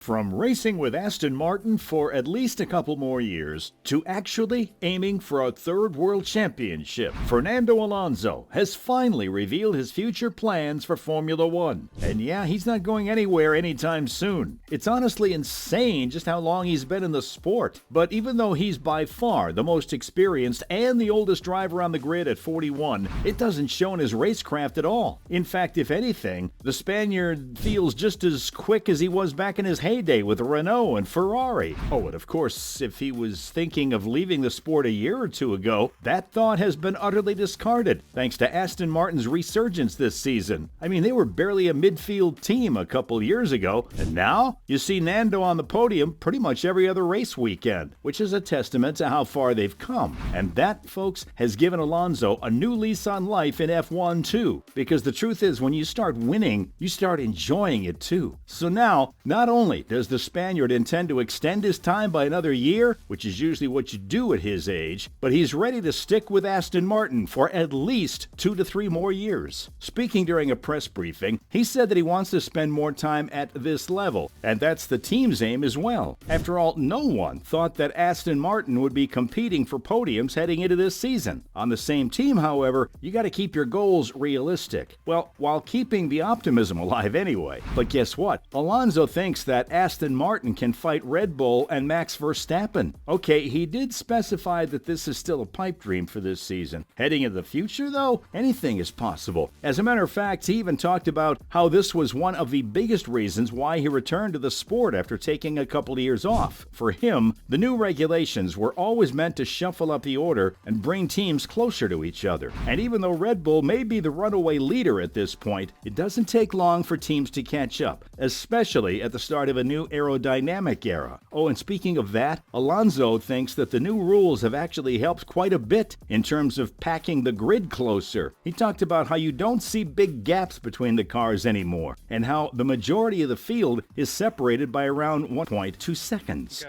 From racing with Aston Martin for at least a couple more years to actually aiming for a third world championship, Fernando Alonso has finally revealed his future plans for Formula One. And yeah, he's not going anywhere anytime soon. It's honestly insane just how long he's been in the sport. But even though he's by far the most experienced and the oldest driver on the grid at 41, it doesn't show in his racecraft at all. In fact, if anything, the Spaniard feels just as quick as he was back in his heyday with Renault and Ferrari. Oh, and of course, if he was thinking of leaving the sport a year or two ago, that thought has been utterly discarded thanks to Aston Martin's resurgence this season. I mean, they were barely a midfield team a couple years ago, and now you see Nando on the podium pretty much every other race weekend, which is a testament to how far they've come. And that, folks, has given Alonso a new lease on life in F1 too, because the truth is, when you start winning, you start enjoying it too. So now, not only does the Spaniard intend to extend his time by another year, which is usually what you do at his age, but he's ready to stick with Aston Martin for at least 2 to 3 more years. Speaking during a press briefing, he said that he wants to spend more time at this level, and that's the team's aim as well. After all, no one thought that Aston Martin would be competing for podiums heading into this season. On the same team, however, you got to keep your goals realistic. Well, while keeping the optimism alive anyway. But guess what? Alonso thinks that Aston Martin can fight Red Bull and Max Verstappen. Okay, he did specify that this is still a pipe dream for this season. Heading into the future, though, anything is possible. As a matter of fact, he even talked about how this was one of the biggest reasons why he returned to the sport after taking a couple of years off. For him, the new regulations were always meant to shuffle up the order and bring teams closer to each other. And even though Red Bull may be the runaway leader at this point, it doesn't take long for teams to catch up, especially at the start of a new aerodynamic era. Oh, and speaking of that, Alonso thinks that the new rules have actually helped quite a bit in terms of packing the grid closer. He talked about how you don't see big gaps between the cars anymore, and how the majority of the field is separated by around 1.2 seconds.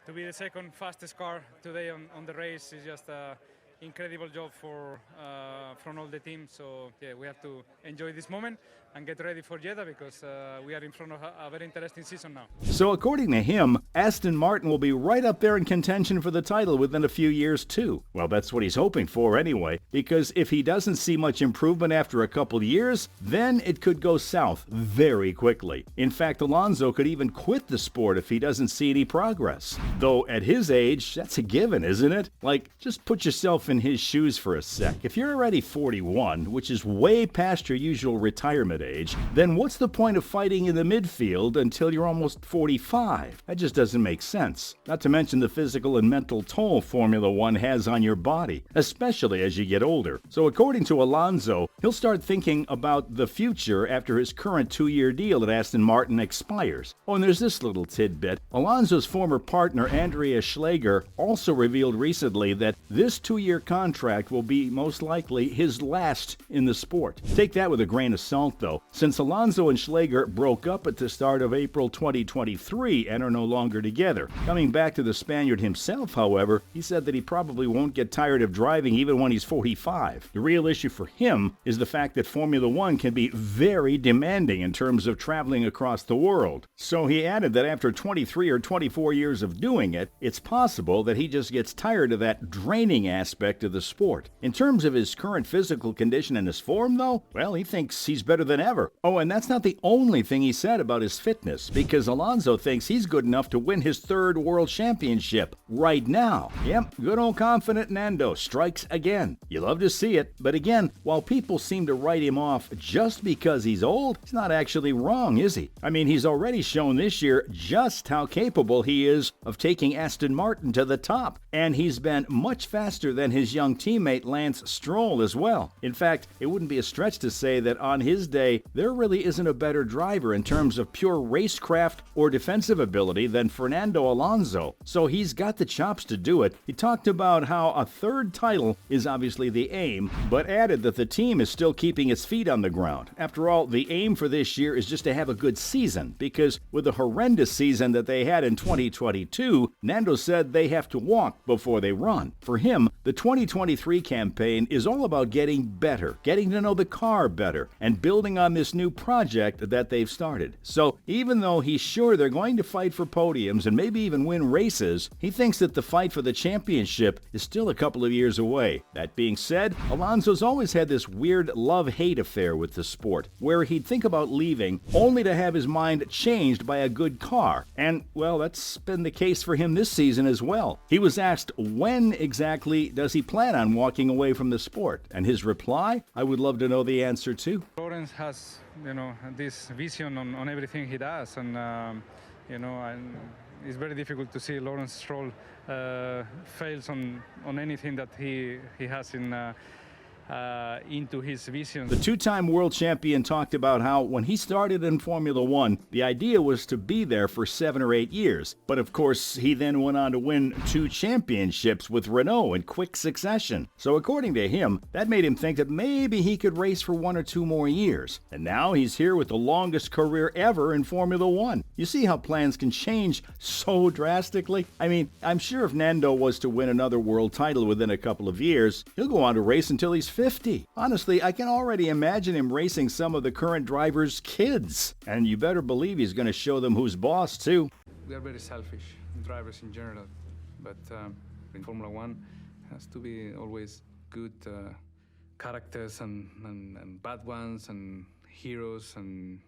To be the second fastest car today on the race is just an incredible job from all the team. So yeah, we have to enjoy this moment and get ready for Jeddah because we are in front of a very interesting season now. So according to him, Aston Martin will be right up there in contention for the title within a few years too. Well, that's what he's hoping for anyway, because if he doesn't see much improvement after a couple years, then it could go south very quickly. In fact, Alonso could even quit the sport if he doesn't see any progress. Though at his age, that's a given, isn't it? Like, just put yourself in his shoes for a sec. If you're already 41, which is way past your usual retirement age, then what's the point of fighting in the midfield until you're almost 45? That just doesn't make sense. Not to mention the physical and mental toll Formula One has on your body, especially as you get older. So according to Alonso, he'll start thinking about the future after his current 2-year deal at Aston Martin expires. Oh, and there's this little tidbit. Alonso's former partner, Andrea Schleger, also revealed recently that this 2-year contract will be most likely his last in the sport. Take that with a grain of salt, though, since Alonso and Schleger broke up at the start of April 2023 and are no longer together. Coming back to the Spaniard himself, however, he said that he probably won't get tired of driving even when he's 45. The real issue for him is the fact that Formula One can be very demanding in terms of traveling across the world. So he added that after 23 or 24 years of doing it, it's possible that he just gets tired of that draining aspect of the sport. In terms of his current physical condition and his form, though, well, he thinks he's better than ever. Oh, and that's not the only thing he said about his fitness, because Alonso thinks he's good enough to win his 3rd world championship right now. Yep, good old confident Nando strikes again. You love to see it, but again, while people seem to write him off just because he's old, he's not actually wrong, is he? I mean, he's already shown this year just how capable he is of taking Aston Martin to the top, and he's been much faster than his young teammate Lance Stroll as well. In fact, it wouldn't be a stretch to say that on his day, there really isn't a better driver in terms of pure racecraft or defensive ability than Fernando Alonso. So he's got the chops to do it. He talked about how a 3rd title is obviously the aim, but added that the team is still keeping its feet on the ground. After all, the aim for this year is just to have a good season, because with the horrendous season that they had in 2022, Nando said they have to walk before they run. For him, the 2023 campaign is all about getting better, getting to know the car better, and building on this new project that they've started. So even though he's sure they're going to fight for podiums and maybe even win races, he thinks that the fight for the championship is still a couple of years away. That being said, Alonso's always had this weird love-hate affair with the sport, where he'd think about leaving only to have his mind changed by a good car. And, well, that's been the case for him this season as well. He was asked when exactly does he plan on walking away from the sport, and his reply, I would love to know the answer too. Lawrence has, this vision on everything he does, and and it's very difficult to see Lawrence Stroll fails on anything that he has into his vision. The two-time world champion talked about how when he started in Formula One, the idea was to be there for 7 or 8 years. But of course, he then went on to win 2 championships with Renault in quick succession. So according to him, that made him think that maybe he could race for 1 or 2 more years. And now he's here with the longest career ever in Formula One. You see how plans can change so drastically? I mean, I'm sure if Nando was to win another world title within a couple of years, he'll go on to race until he's 50. Honestly, I can already imagine him racing some of the current drivers' kids. And you better believe he's going to show them who's boss, too. We are very selfish, drivers in general. But in Formula One, it has to be always good characters and bad ones and heroes and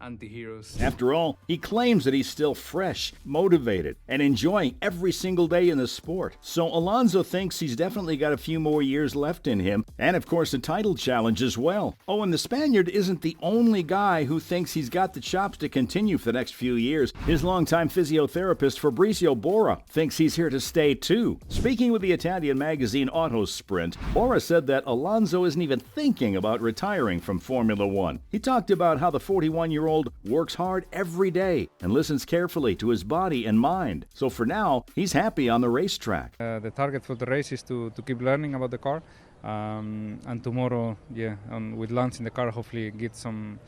anti-heroes. After all, he claims that he's still fresh, motivated, and enjoying every single day in the sport. So Alonso thinks he's definitely got a few more years left in him, and of course a title challenge as well. Oh, and the Spaniard isn't the only guy who thinks he's got the chops to continue for the next few years. His longtime physiotherapist Fabrizio Bora thinks he's here to stay too. Speaking with the Italian magazine Autosprint, Bora said that Alonso isn't even thinking about retiring from Formula One. He talked about how the 41-year-old works hard every day and listens carefully to his body and mind. So for now, he's happy on the racetrack. The target for the race is to keep learning about the car, and tomorrow, with Lance in the car, hopefully get some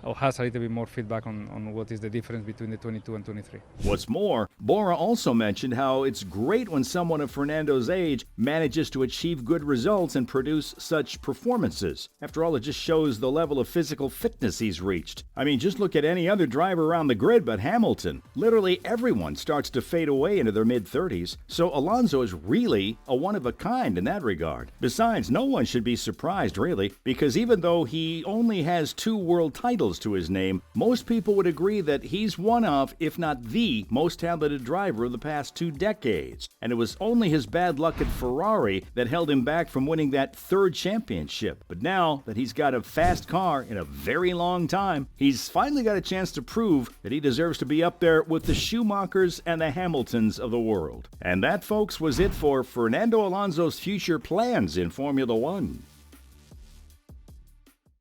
or has a little bit more feedback on what is the difference between the 22 and 23. What's more, Bora also mentioned how it's great when someone of Fernando's age manages to achieve good results and produce such performances. After all, it just shows the level of physical fitness he's reached. I mean, just look at any other driver around the grid but Hamilton. Literally everyone starts to fade away into their mid-30s, so Alonso is really a one-of-a-kind in that regard. Besides, no one should be surprised, really, because even though he only has 2 world titles to his name, most people would agree that he's one of, if not the, most talented driver of the past 2 decades. And it was only his bad luck at Ferrari that held him back from winning that 3rd championship. But now that he's got a fast car in a very long time, he's finally got a chance to prove that he deserves to be up there with the Schumachers and the Hamiltons of the world. And that, folks, was it for Fernando Alonso's future plans in Formula One.